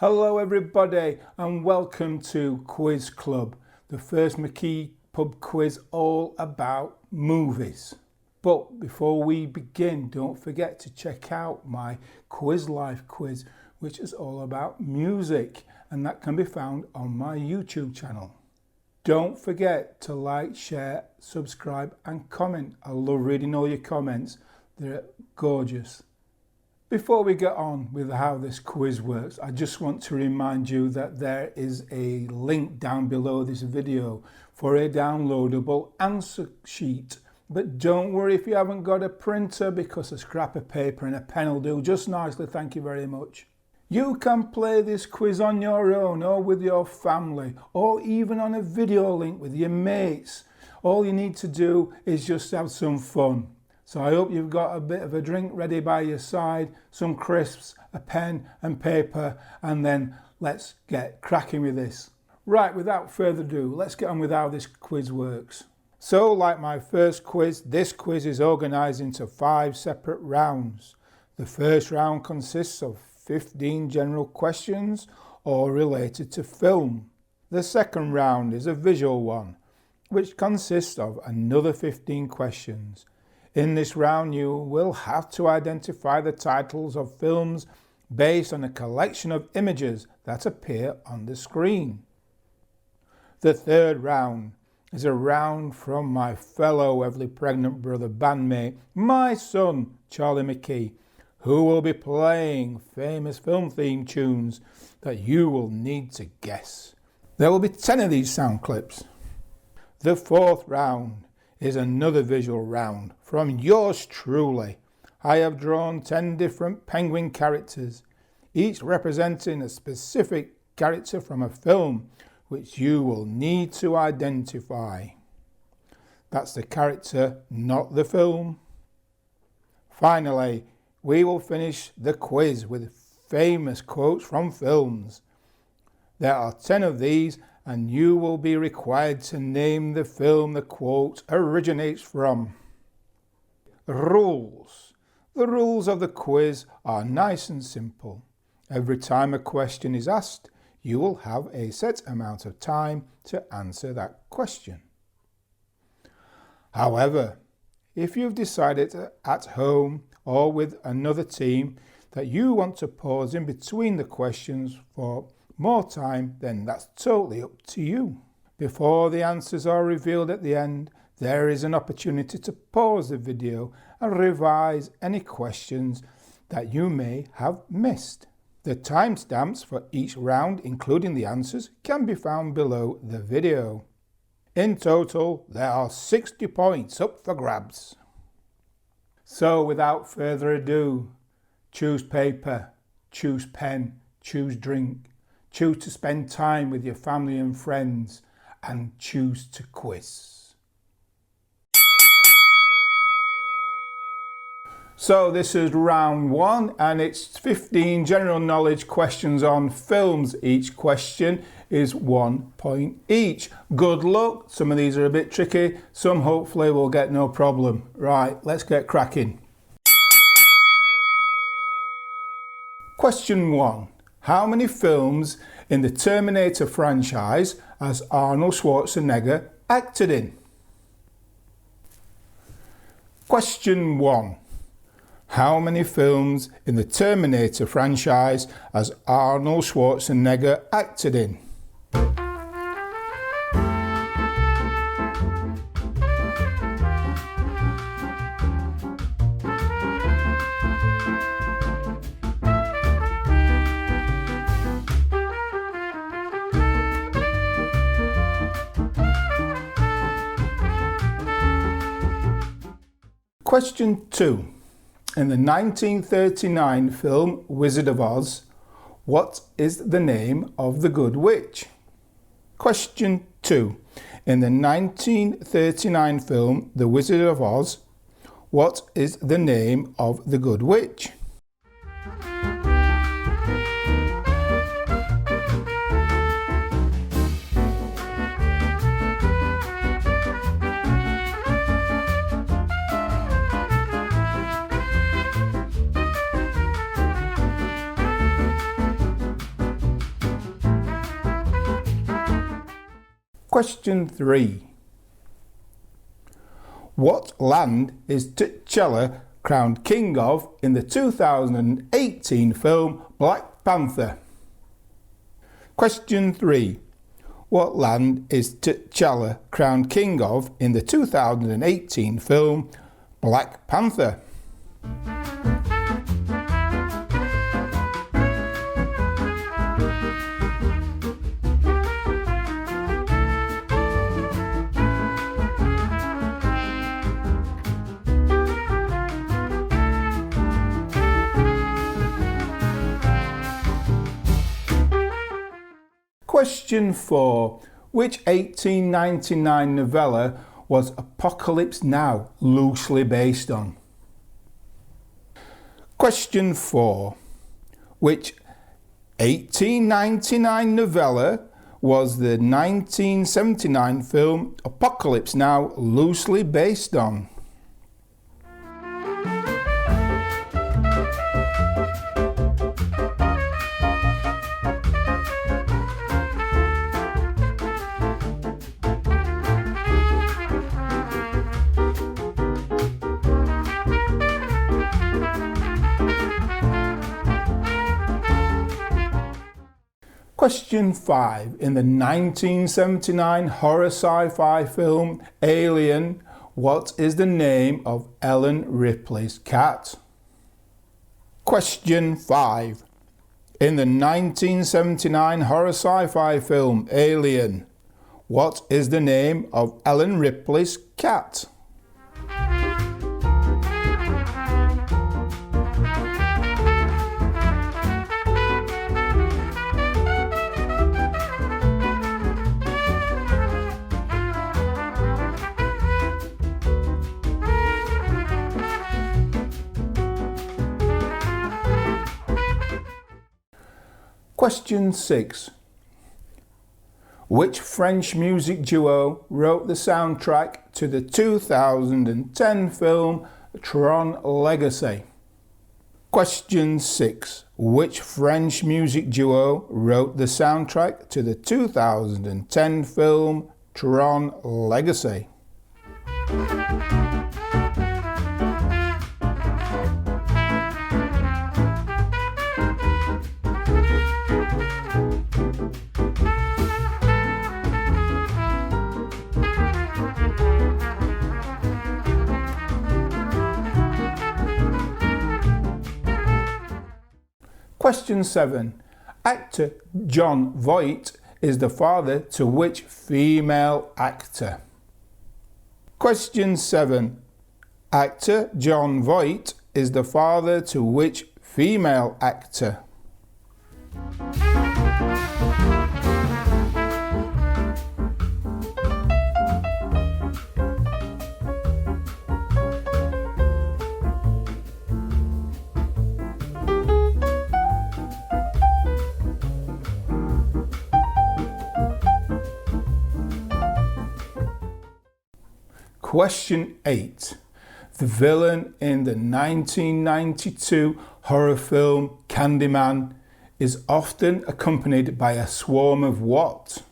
Hello everybody and welcome to Quiz Club, the first McKee pub quiz all about movies. But before we begin, don't forget to check out my Quiz Life quiz, which is all about music, and that can be found on my YouTube channel. Don't forget to like, share, subscribe and comment. I love reading all your comments. They're gorgeous. Before we get on with how this quiz works, I just want to remind you that there is a link down below this video for a downloadable answer sheet. But don't worry if you haven't got a printer, because a scrap of paper and a pen will do just nicely, thank you very much. You can play this quiz on your own or with your family, or even on a video link with your mates. All you need to do is just have some fun. So I hope you've got a bit of a drink ready by your side, some crisps, a pen and paper, and then let's get cracking with this. Right, without further ado, let's get on with how this quiz works. So, like my first quiz, this quiz is organised into 5 separate rounds. The first round consists of 15 general questions, all related to film. The second round is a visual one, which consists of another 15 questions. In this round, you will have to identify the titles of films based on a collection of images that appear on the screen. The third round is a round from my fellow heavily pregnant brother bandmate, my son, Charlie McKee, who will be playing famous film theme tunes that you will need to guess. There will be 10 of these sound clips. The fourth round is another visual round from yours truly. I have drawn 10 different penguin characters, each representing a specific character from a film, which you will need to identify. That's the character, not the film. Finally, we will finish the quiz with famous quotes from films. There are 10 of these, and you will be required to name the film the quote originates from. Rules. The rules of the quiz are nice and simple. Every time a question is asked, you will have a set amount of time to answer that question. However, if you've decided at home or with another team that you want to pause in between the questions for more time, then that's totally up to you. Before the answers are revealed at the end, there is an opportunity to pause the video and revise any questions that you may have missed. The timestamps for each round, including the answers, can be found below the video. In total, there are 60 points up for grabs. So without further ado, choose paper, choose pen, choose drink. Choose to spend time with your family and friends, and choose to quiz. So this is round 1, and it's 15 general knowledge questions on films. Each question is 1 point each. Good luck. Some of these are a bit tricky. Some hopefully will get no problem. Right, let's get cracking. Question 1. How many films in the Terminator franchise has Arnold Schwarzenegger acted in? Question 1. How many films in the Terminator franchise has Arnold Schwarzenegger acted in? Question 2. In the 1939 film Wizard of Oz, what is the name of the Good Witch? Question 2. In the 1939 film The Wizard of Oz, what is the name of the Good Witch? Question 3. What land is T'Challa crowned king of in the 2018 film Black Panther? Question 3. What land is T'Challa crowned king of in the 2018 film Black Panther? Question 4. Which 1899 novella was Apocalypse Now loosely based on? Question 4. Which 1899 novella was the 1979 film Apocalypse Now loosely based on? Question 5. In the 1979 horror sci-fi film Alien, what is the name of Ellen Ripley's cat? Question 5. In the 1979 horror sci-fi film Alien, what is the name of Ellen Ripley's cat? Question 6. Which French music duo wrote the soundtrack to the 2010 film TRON Legacy? Question 6. Which French music duo wrote the soundtrack to the 2010 film TRON Legacy? Question 7. Actor Jon Voight is the father to which female actor? Question 7. Actor Jon Voight is the father to which female actor? Question 8. The villain in the 1992 horror film CANDYMAN is often accompanied by a swarm of what?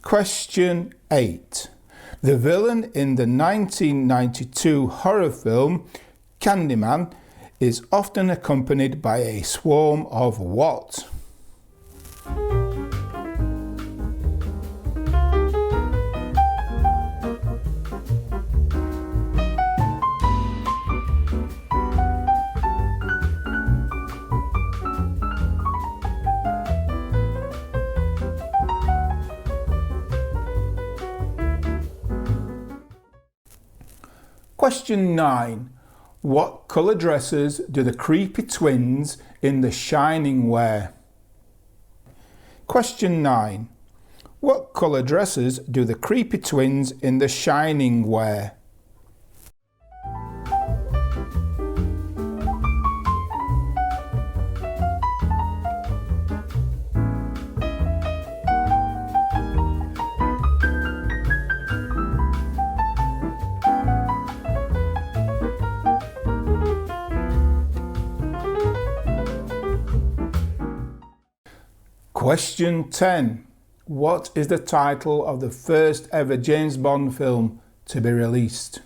Question 8. The villain in the 1992 horror film CANDYMAN is often accompanied by a swarm of what? Question 9. What colour dresses do the creepy twins in The Shining wear? Question 9. What colour dresses do the creepy twins in The Shining wear? Question 10. What is the title of the first ever James Bond film to be released?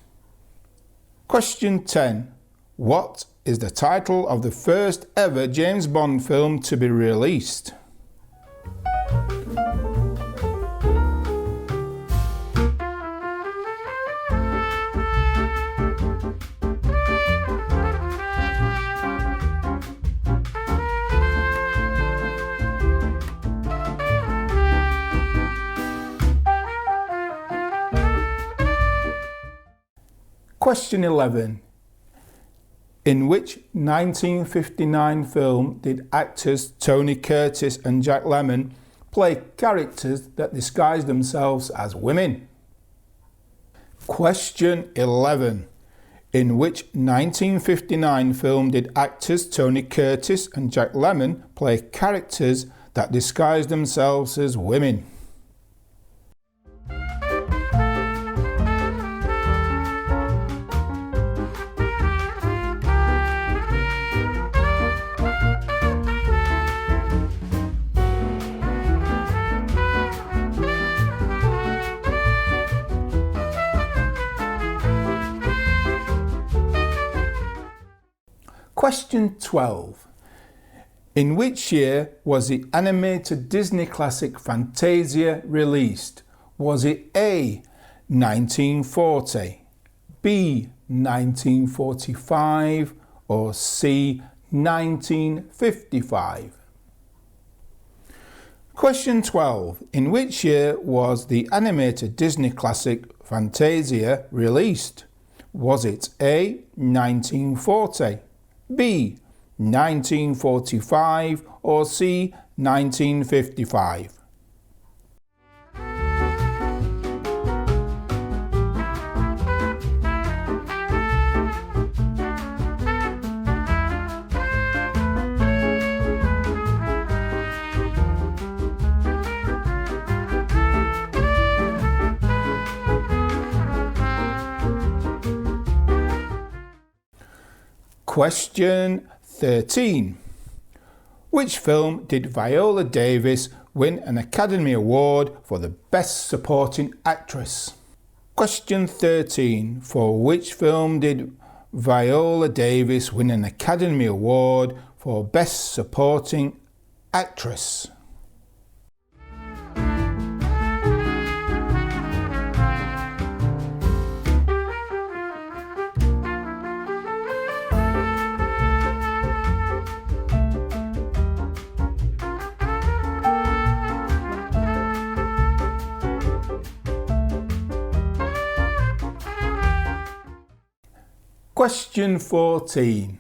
Question 10. What is the title of the first ever James Bond film to be released? Question 11. In which 1959 film did actors Tony Curtis and Jack Lemmon play characters that disguised themselves as women? Question 11. In which 1959 film did actors Tony Curtis and Jack Lemmon play characters that disguised themselves as women? Question 12. In which year was the animated Disney classic Fantasia released? Was it A. 1940, B. 1945 or C. 1955? Question 12. In which year was the animated Disney classic Fantasia released? Was it A. 1940, B. 1945 or C. 1955? Question 13. Which film did Viola Davis win an Academy Award for the Best Supporting Actress? Question 13. For which film did Viola Davis win an Academy Award for Best Supporting Actress? Question 14.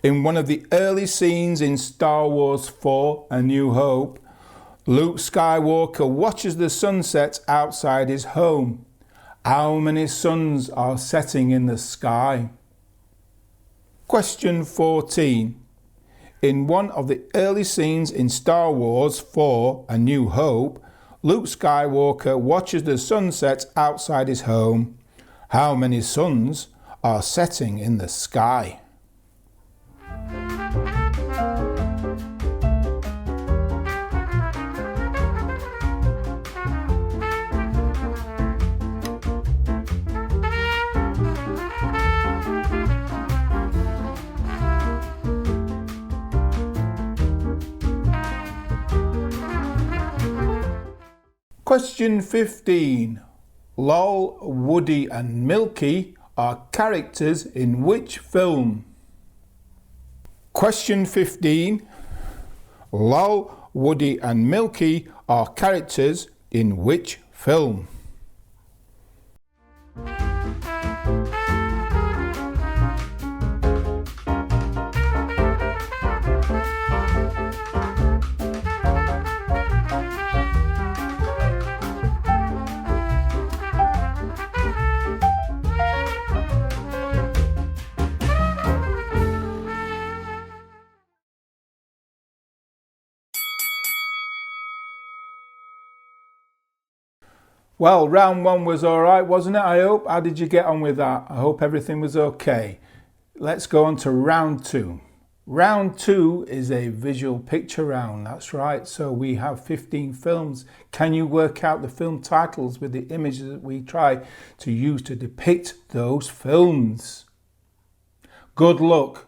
In one of the early scenes in Star Wars 4: A New Hope, Luke Skywalker watches the sunset outside his home. How many suns are setting in the sky? Question 14. In one of the early scenes in Star Wars 4: A New Hope, Luke Skywalker watches the sunset outside his home. How many suns are setting in the sky? Question 15. Lol, Woody and Milky are characters in which film? Question 15. Lol, Woody and Milky are characters in which film? Well, round one was alright, wasn't it? I hope. How did you get on with that? I hope everything was okay. Let's go on to round two. Round 2 is a visual picture round, that's right, so we have 15 films. Can you work out the film titles with the images that we try to use to depict those films? Good luck!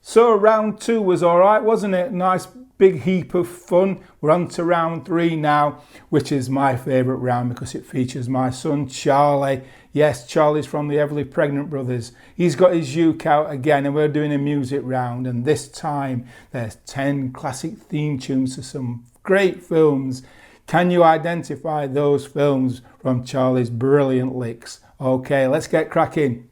So round 2 was alright, wasn't it? Nice big heap of fun. We're on to round 3 now, which is my favourite round because it features my son Charlie. Yes, Charlie's from the Everly Pregnant Brothers. He's got his uke out again and we're doing a music round, and this time there's 10 classic theme tunes to some great films. Can you identify those films from Charlie's brilliant licks? Okay, let's get cracking.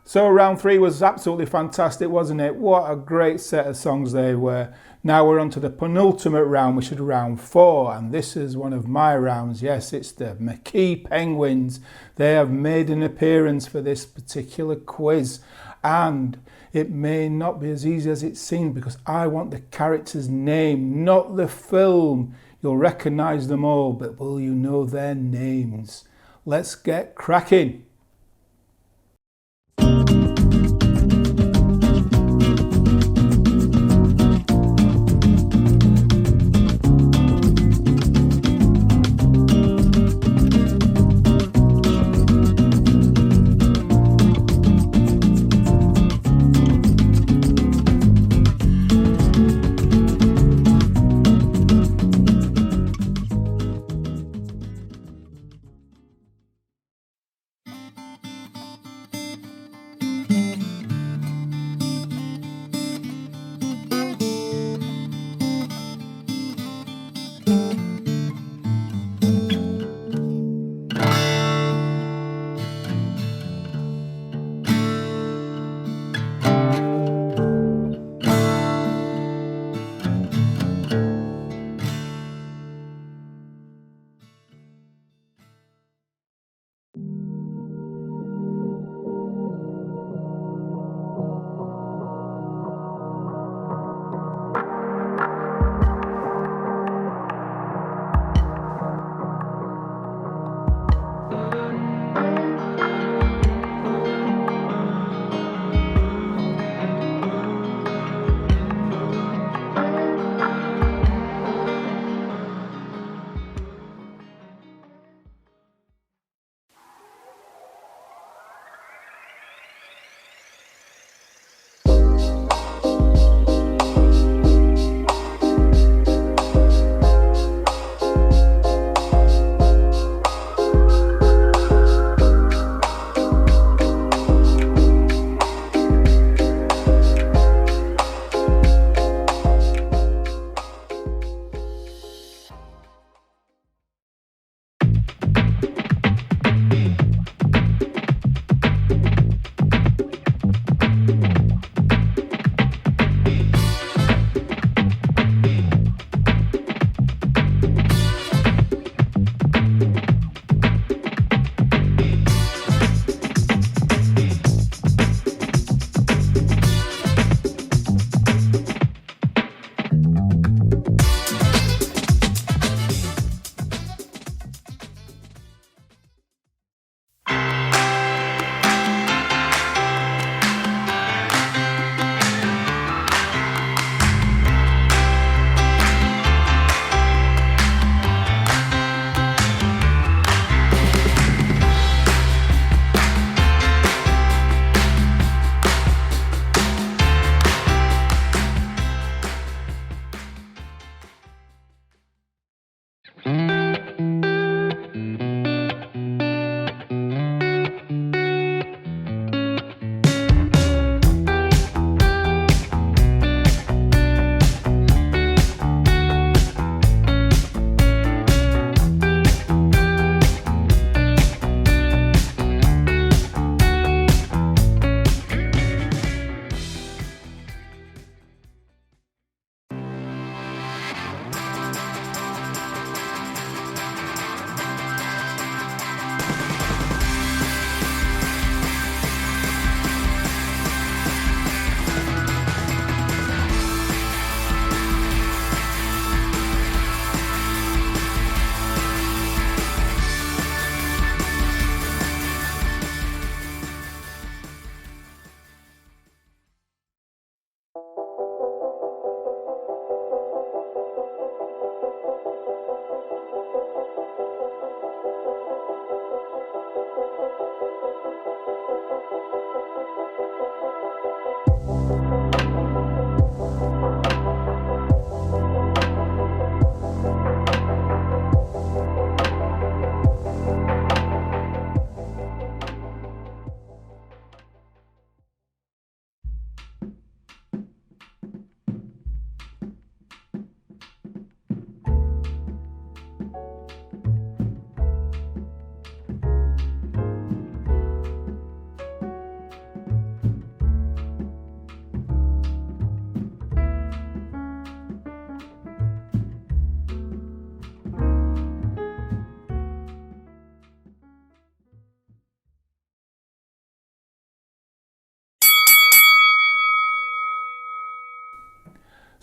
So round 3 was absolutely fantastic, wasn't it? What a great set of songs they were. Now we're on to the penultimate round, which is round 4, and this is one of my rounds. Yes, it's the McKee Penguins. They have made an appearance for this particular quiz, and it may not be as easy as it seems because I want the character's name, not the film. You'll recognise them all, but will you know their names? Let's get cracking.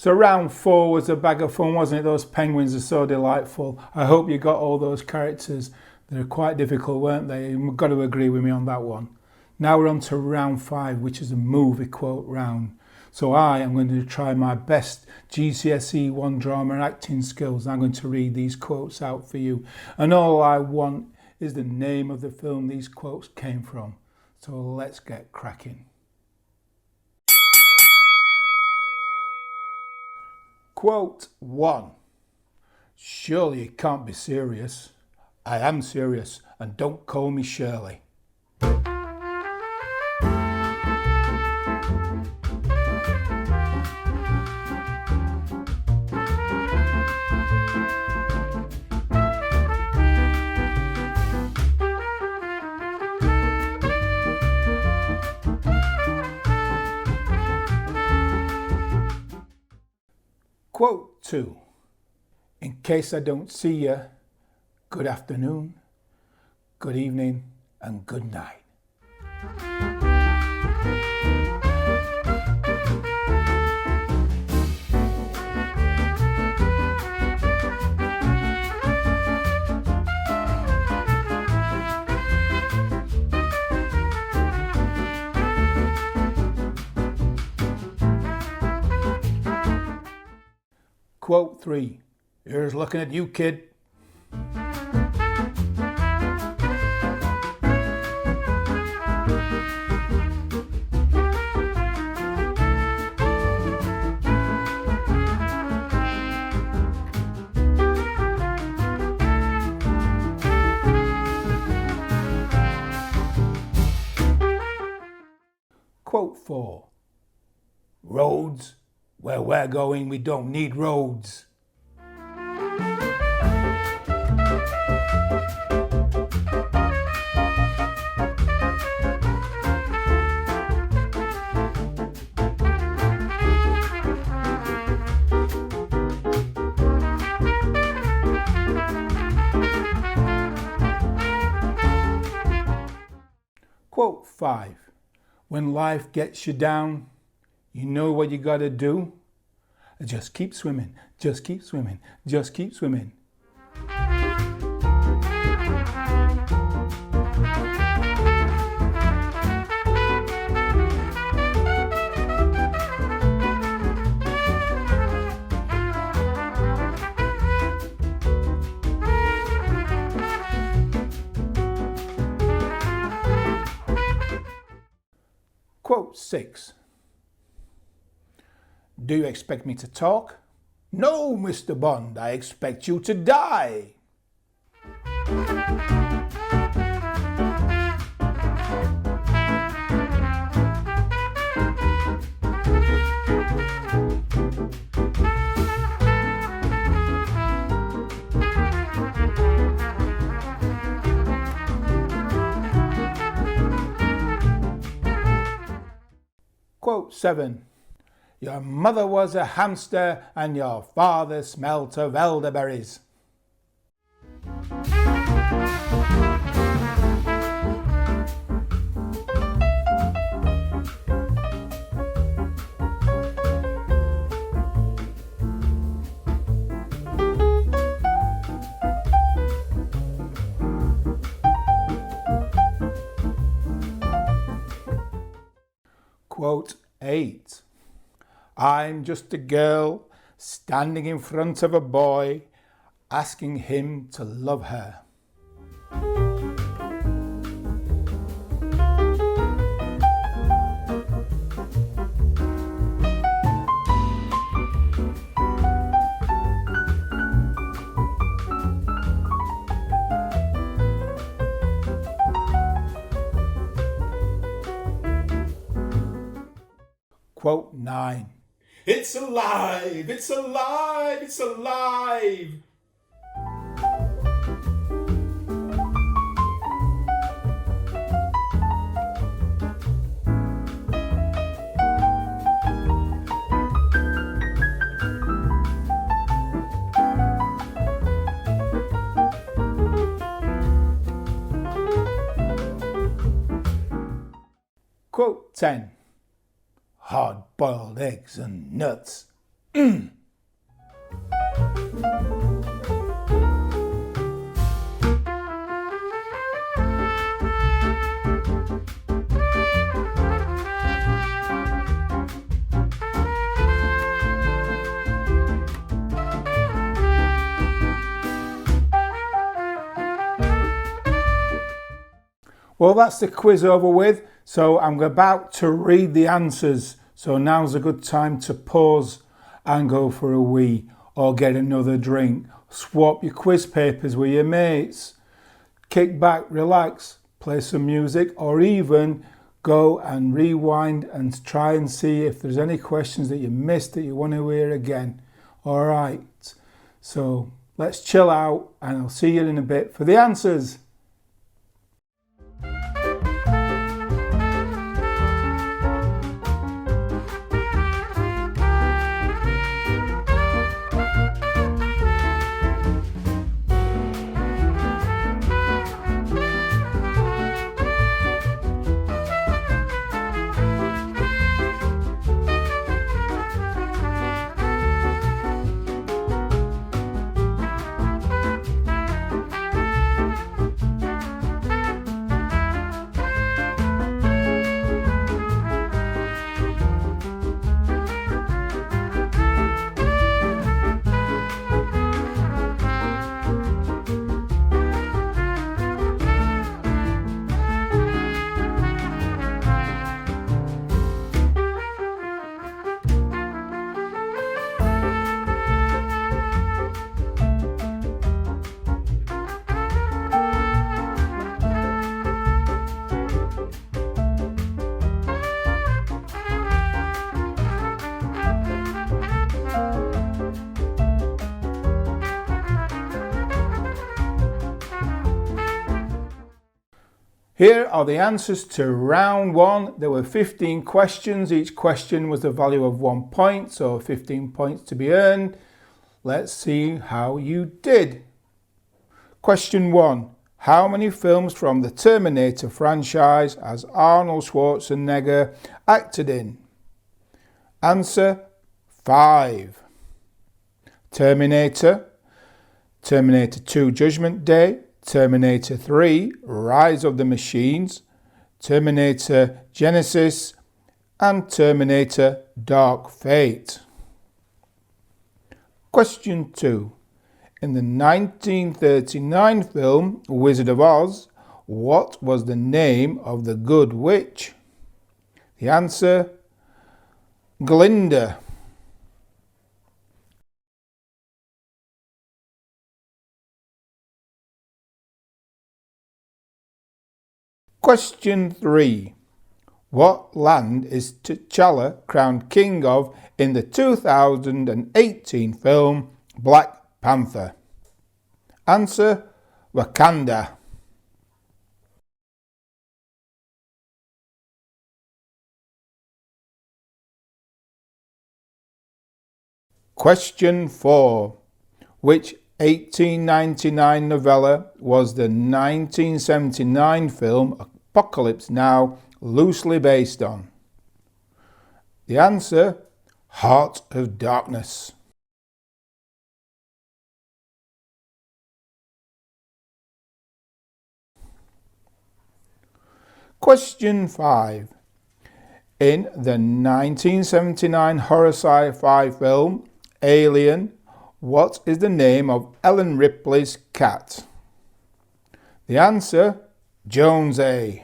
So round 4 was a bag of fun, wasn't it? Those penguins are so delightful. I hope you got all those characters. They're quite difficult, weren't they? You've got to agree with me on that one. Now we're on to round 5, which is a movie quote round. So I am going to try my best GCSE 1 drama and acting skills. I'm going to read these quotes out for you. And all I want is the name of the film these quotes came from. So let's get cracking. Quote 1. Surely you can't be serious. I am serious, and don't call me Shirley. Quote 2. In case I don't see you, good afternoon, good evening, and good night. Quote 3. Here's looking at you, kid. Quote 4. Roads? Where we're going, we don't need roads. Quote 5. When life gets you down, you know what you gotta do? Just keep swimming, just keep swimming, just keep swimming. Quote 6. Do you expect me to talk? No, Mr. Bond, I expect you to die. Quote 7. Your mother was a hamster and your father smelt of elderberries. Quote 8. I'm just a girl standing in front of a boy asking him to love her. Quote 9. It's alive! It's alive! It's alive! Quote 10. Hard-boiled eggs and nuts Well, that's the quiz over with, so I'm about to read the answers. So now's a good time to pause and go for a wee or get another drink. Swap your quiz papers with your mates. Kick back, relax, play some music, or even go and rewind and try and see if there's any questions that you missed that you want to hear again. All right, so let's chill out and I'll see you in a bit for the answers. Here are the answers to round one. There were 15 questions. Each question was the value of 1 point, so 15 points to be earned. Let's see how you did. Question 1. How many films from the Terminator franchise has Arnold Schwarzenegger acted in? Answer: 5. Terminator, Terminator 2 Judgment Day, Terminator 3 Rise of the Machines, Terminator Genesis, and Terminator Dark Fate. Question 2. In the 1939 film Wizard of Oz, what was the name of the Good Witch? The answer: Glinda. Question 3. What land is T'Challa crowned king of in the 2018 film Black Panther? Answer: Wakanda. Question 4. Which 1899 novella was the 1979 film Apocalypse Now loosely based on? The answer: Heart of Darkness. Question 5. In the 1979 horror sci-fi film Alien, what is the name of Ellen Ripley's cat? The answer: Jonesy.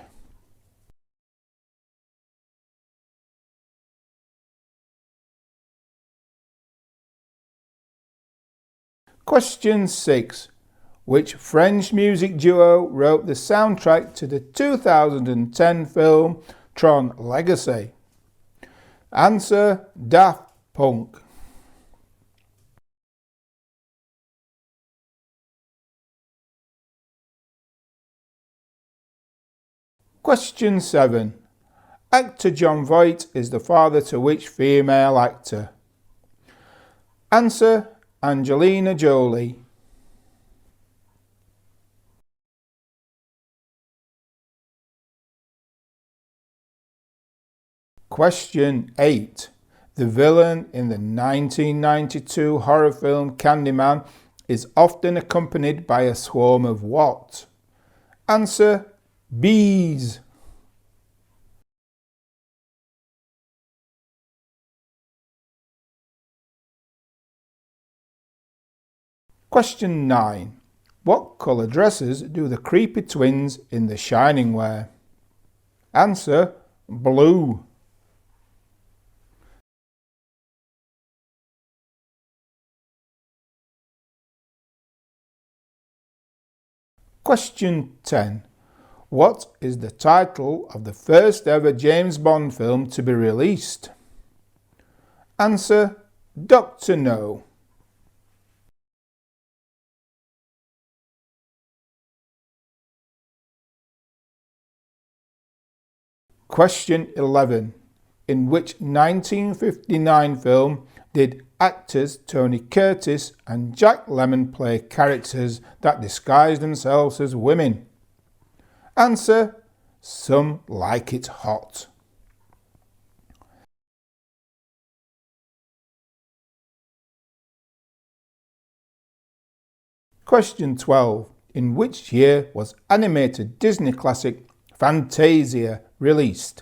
Question 6. Which French music duo wrote the soundtrack to the 2010 film TRON Legacy? Answer: Daft Punk. Question 7. Actor Jon Voight is the father to which female actor? Answer: Angelina Jolie. Question 8. The villain in the 1992 horror film Candyman is often accompanied by a swarm of what? Answer: bees. Question 9. What colour dresses do the creepy twins in The Shining wear? Answer: blue. Question 10. What is the title of the first ever James Bond film to be released? Answer: Dr. No. Question 11. In which 1959 film did actors Tony Curtis and Jack Lemmon play characters that disguised themselves as women? Answer: Some Like It Hot. Question 12. In which year was animated Disney classic Fantasia released?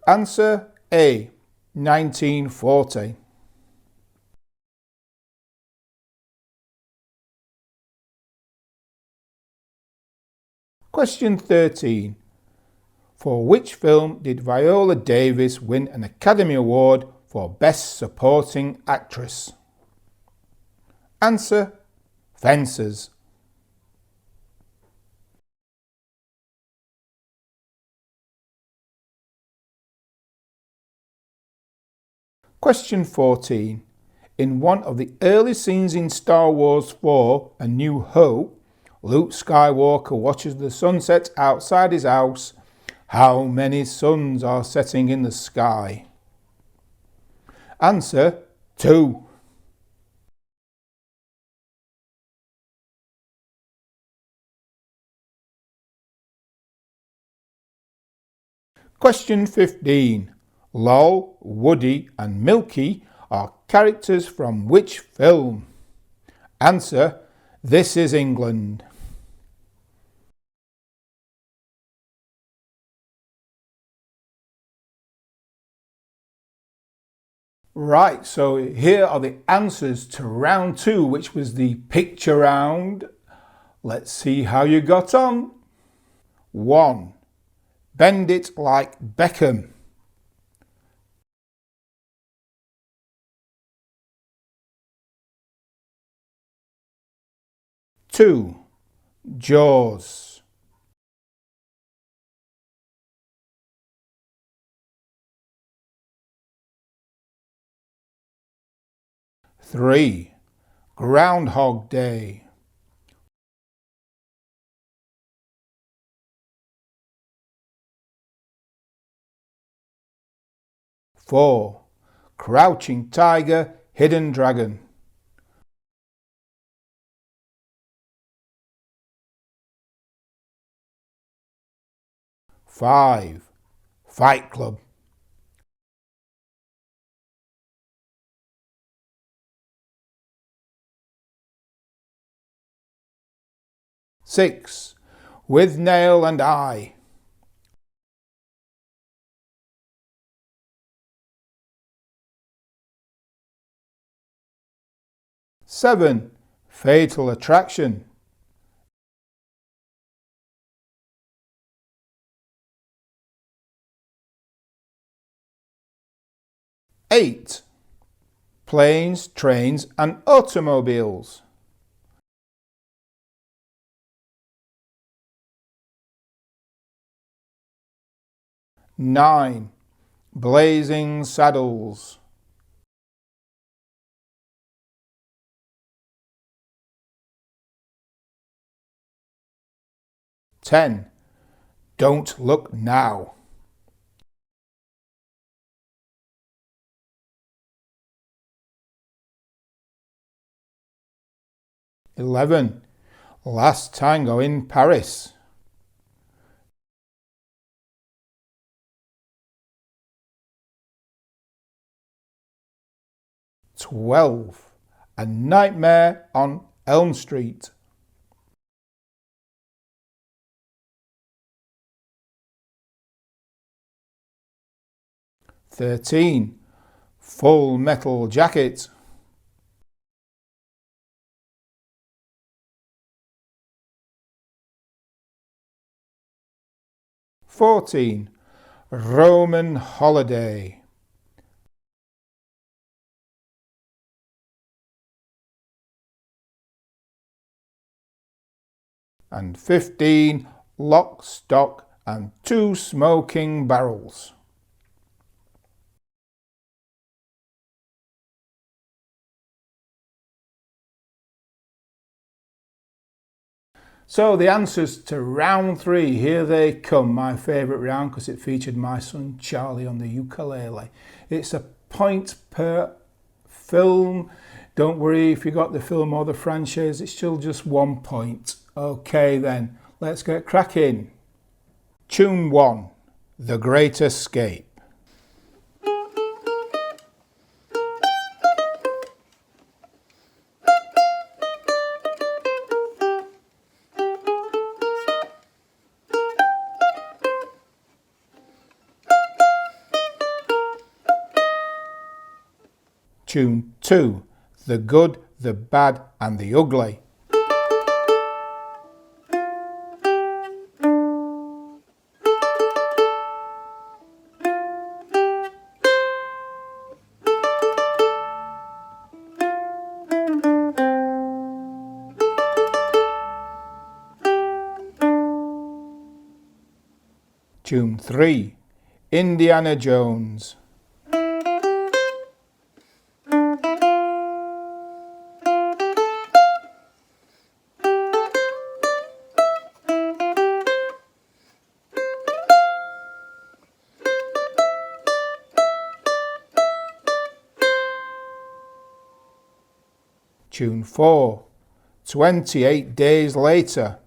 Answer: A. 1940. Question 13. For which film did Viola Davis win an Academy Award for Best Supporting Actress? Answer: Fences. Question 14. In one of the early scenes in Star Wars 4: A New Hope, Luke Skywalker watches the sunset outside his house. How many suns are setting in the sky? Answer: 2. Question 15. Lol, Woody and Milky are characters from which film? Answer: This Is England. Right, so here are the answers to round 2, which was the picture round. Let's see how you got on. 1. Bend it like Beckham. 2. Jaws. 3. Groundhog Day. 4. Crouching Tiger, Hidden Dragon. 5. Fight Club. 6. Withnail and I. 7. Fatal Attraction. 8. Planes, Trains and Automobiles. 9. Blazing Saddles. 10. Don't Look Now. 11. Last Tango in Paris. 12. A Nightmare on Elm Street. 13. Full Metal Jacket. 14. Roman Holiday. 15. Lock, Stock and Two Smoking Barrels. So the answers to round 3, here they come. My favourite round because it featured my son Charlie on the ukulele. It's a point per film. Don't worry if you got the film or the franchise, it's still just 1 point. Okay then, let's get cracking. Tune 1, The Great Escape. Tune 2, The Good, the Bad and the Ugly. Tune 3, Indiana Jones. Tune 4, 28 Days Later.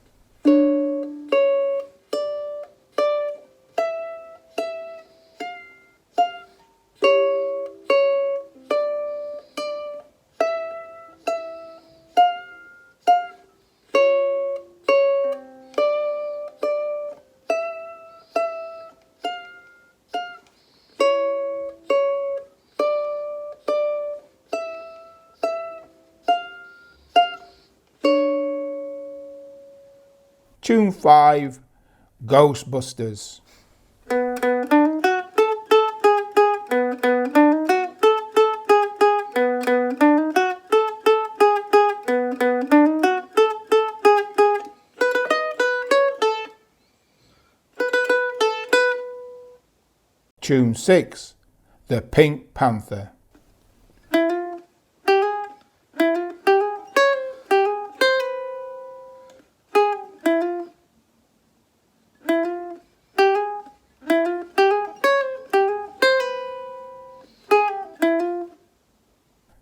Tune 5, Ghostbusters. Tune 6, The Pink Panther.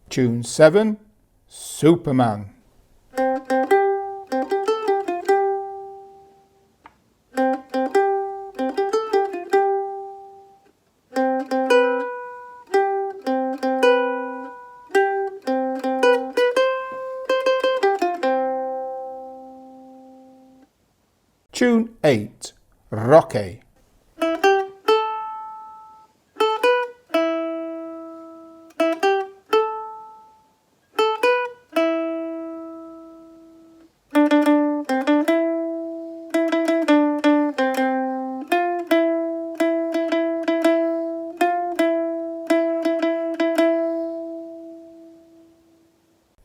Tune 7, Superman. Tune 8, Rocky.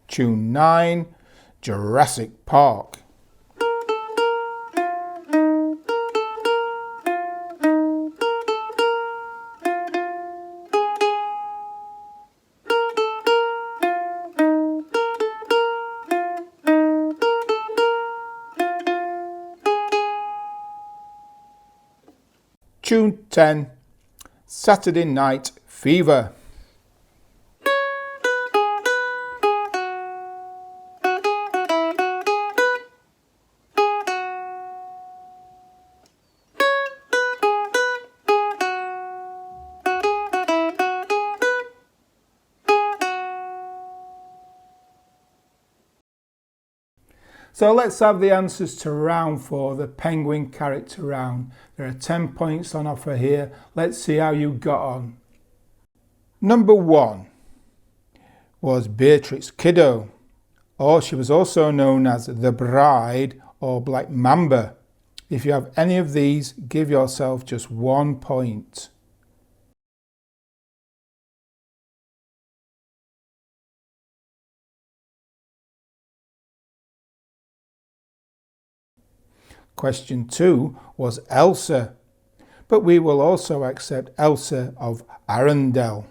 Tune 9, Jurassic Park. Tune 10, Saturday Night Fever. So let's have the answers to round 4, the penguin character round. There are 10 points on offer here. Let's see how you got on. Number 1 was Beatrix Kiddo, or she was also known as the Bride or Black Mamba. If you have any of these, give yourself just 1 point. Question 2 was Elsa, but we will also accept Elsa of Arundel.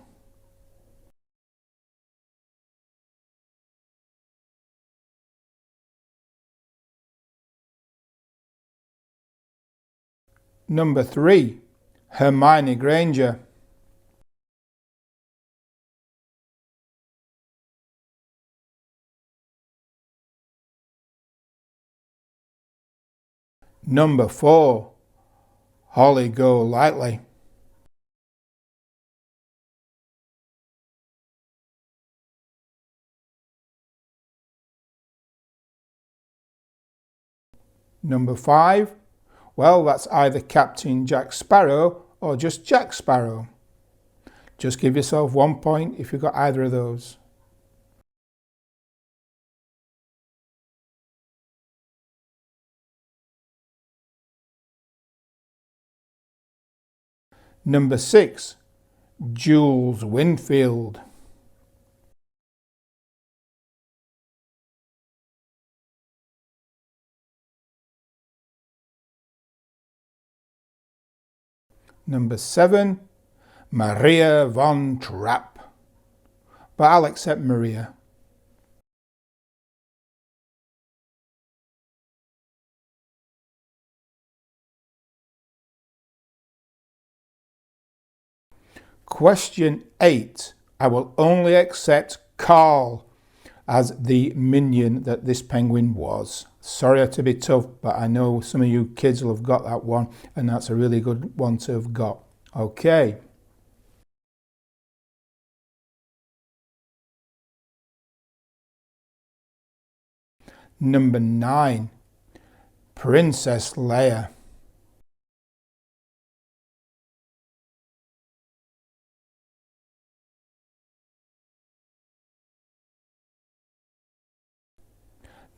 Number 3, Hermione Granger. Number 4, Holly Golightly. Number 5, well, that's either Captain Jack Sparrow or just Jack Sparrow. Just give yourself 1 point if you got either of those. Number 6, Jules Winfield. Number 7, Maria von Trapp, but I'll accept Maria. Question 8, I will only accept Carl as the minion that this penguin was. Sorry to be tough, but I know some of you kids will have got that one, and that's a really good one to have got. Okay. Number 9, Princess Leia.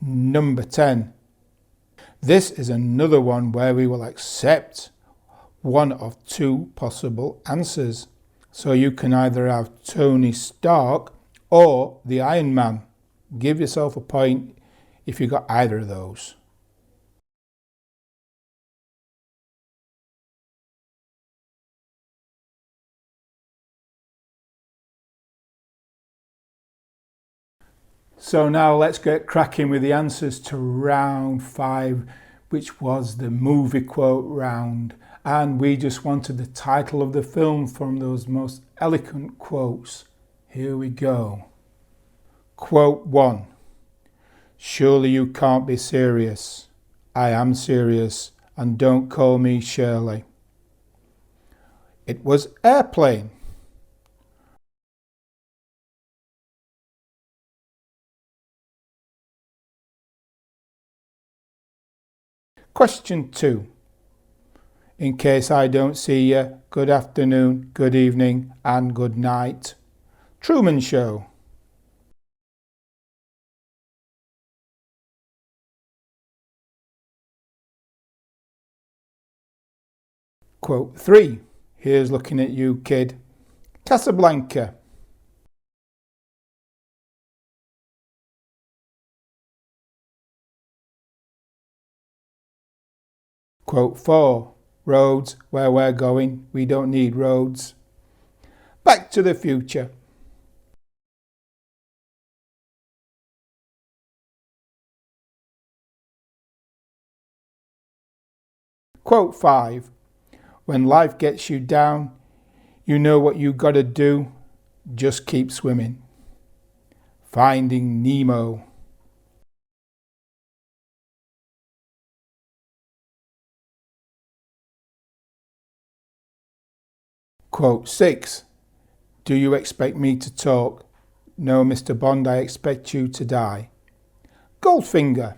Number 10. This is another one where we will accept one of 2 possible answers. So you can either have Tony Stark or the Iron Man. Give yourself a point if you got either of those. So now let's get cracking with the answers to round 5, which was the movie quote round. And we just wanted the title of the film from those most eloquent quotes. Here we go. Quote 1. Surely you can't be serious. I am serious, and don't call me Shirley. It was Airplane. Question 2. In case I don't see you, good afternoon, good evening, and good night. Truman Show. Quote 3. Here's looking at you, kid. Casablanca. Quote 4. Roads, where we're going, we don't need roads. Back to the Future. Quote 5. When life gets you down, you know what you gotta do, just keep swimming. Finding Nemo. Quote 6. Do you expect me to talk? No, Mr. Bond, I expect you to die. Goldfinger.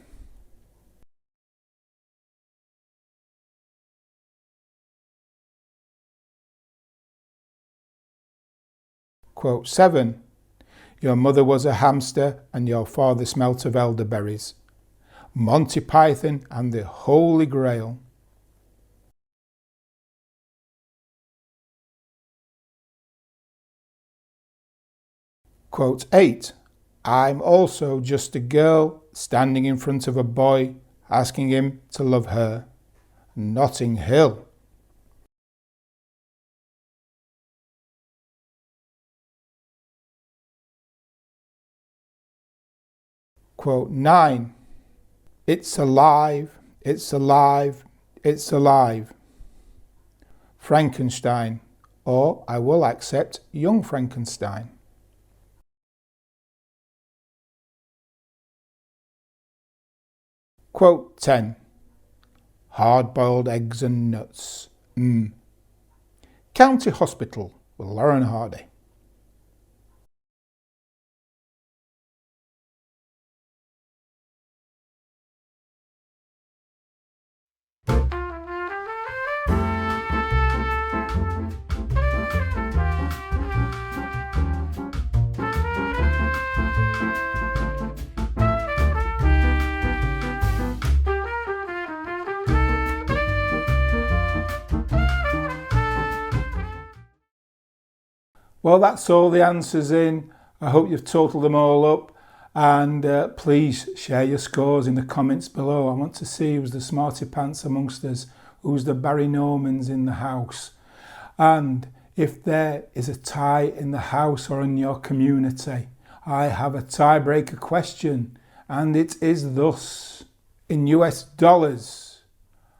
Quote 7. Your mother was a hamster and your father smelt of elderberries. Monty Python and the Holy Grail. Quote 8. I'm also just a girl standing in front of a boy asking him to love her. Notting Hill. Quote 9. It's alive, it's alive, it's alive. Frankenstein, or I will accept Young Frankenstein. Quote 10. Hard-boiled eggs and nuts. County Hospital with Lauren Hardy. Well, that's all the answers in. I hope you've totaled them all up, and please share your scores in the comments below. I want to see who's the smarty pants amongst us, who's the Barry Normans in the house, and if there is a tie in the house or in your community. I have a tiebreaker question, and it is thus: in US dollars,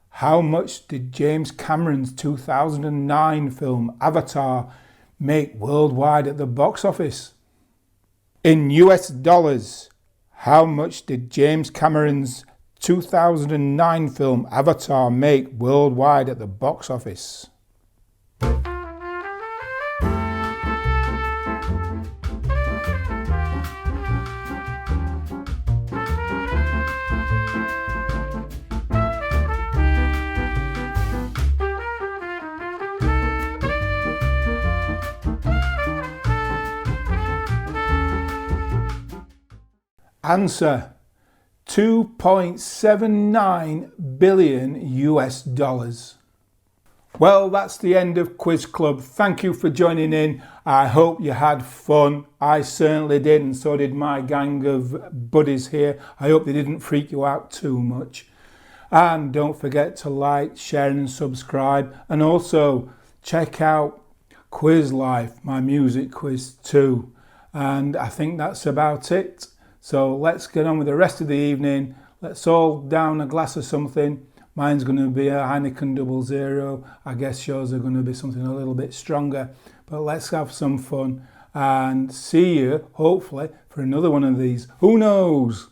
how much did James Cameron's 2009 film Avatar make worldwide at the box office? In US dollars, how much did James Cameron's 2009 film Avatar make worldwide at the box office? Answer: 2.79 billion US dollars. Well, that's the end of Quiz Club. Thank you for joining in. I hope you had fun. I certainly did, and so did my gang of buddies here. I hope they didn't freak you out too much. And don't forget to like, share and subscribe. And also check out Quiz Life, my music quiz too. And I think that's about it. So let's get on with the rest of the evening. Let's all down a glass of something. Mine's going to be a Heineken 00. I guess yours are going to be something a little bit stronger. But let's have some fun and see you, hopefully, for another one of these. Who knows?